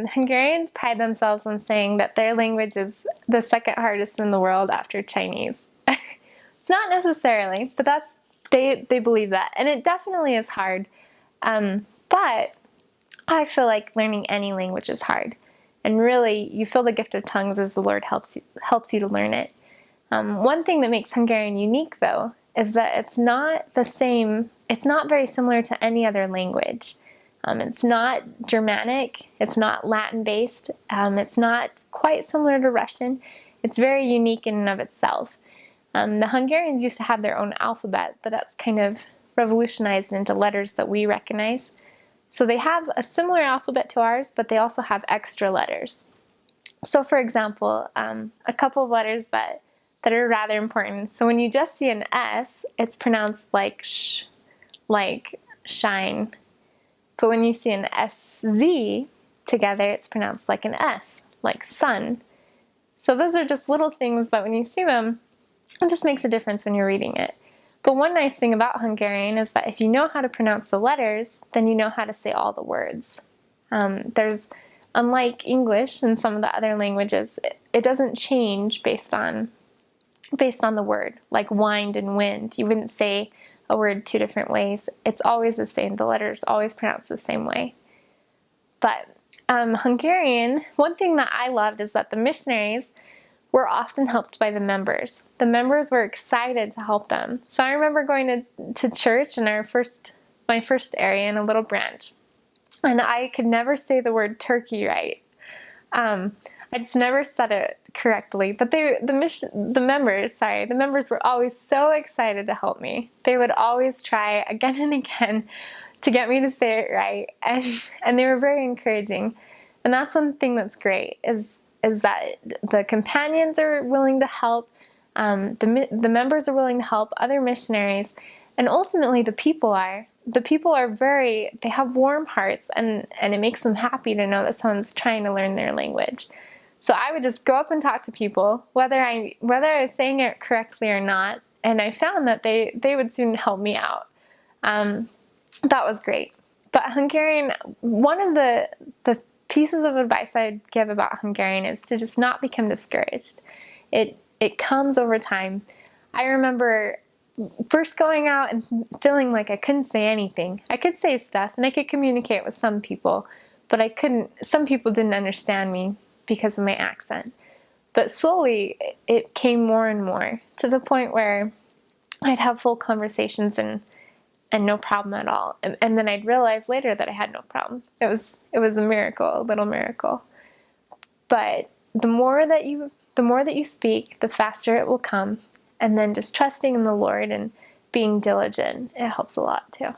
Hungarians pride themselves on saying that their language is the second hardest in the world after Chinese. It's not necessarily, but they believe that, and it definitely is hard. But I feel like learning any language is hard, and really, you feel the gift of tongues as the Lord helps you to learn it. One thing that makes Hungarian unique, though, is that it's not the same. It's not very similar to any other language. It's not Germanic. It's not Latin-based. It's not quite similar to Russian. It's very unique in and of itself. The Hungarians used to have their own alphabet, but that's kind of revolutionized into letters that we recognize. So they have a similar alphabet to ours, but they also have extra letters. So for example, a couple of letters that are rather important. So when you just see an S, it's pronounced like sh, like shine. But when you see an SZ together, it's pronounced like an S, like sun. So those are just little things that when you see them, it just makes a difference when you're reading it. But one nice thing about Hungarian is that if you know how to pronounce the letters, then you know how to say all the words. Unlike English and some of the other languages, it doesn't change based on the word, like wind and wind. You wouldn't say a word two different ways. It's always the same. The letters always pronounced the same way. But Hungarian, one thing that I loved is that the missionaries were often helped by the members. The members were excited to help them. So I remember going to church in my first area in a little branch, and I could never say the word turkey right. I just never said it correctly, but the members were always so excited to help me. They would always try again and again to get me to say it right, and they were very encouraging. And that's one thing that's great is that the companions are willing to help, the members are willing to help other missionaries, and ultimately the people are. They have warm hearts, and it makes them happy to know that someone's trying to learn their language. So I would just go up and talk to people, whether I was saying it correctly or not, and I found that they would soon help me out. That was great. But Hungarian, one of the pieces of advice I'd give about Hungarian is to just not become discouraged. It comes over time. I remember first going out and feeling like I couldn't say anything. I could say stuff and I could communicate with some people, but some people didn't understand me because of my accent. But slowly it came more and more to the point where I'd have full conversations and no problem at all. And then I'd realize later that I had no problem. It was a miracle, a little miracle. But the more that you speak, the faster it will come. And then just trusting in the Lord and being diligent, it helps a lot too.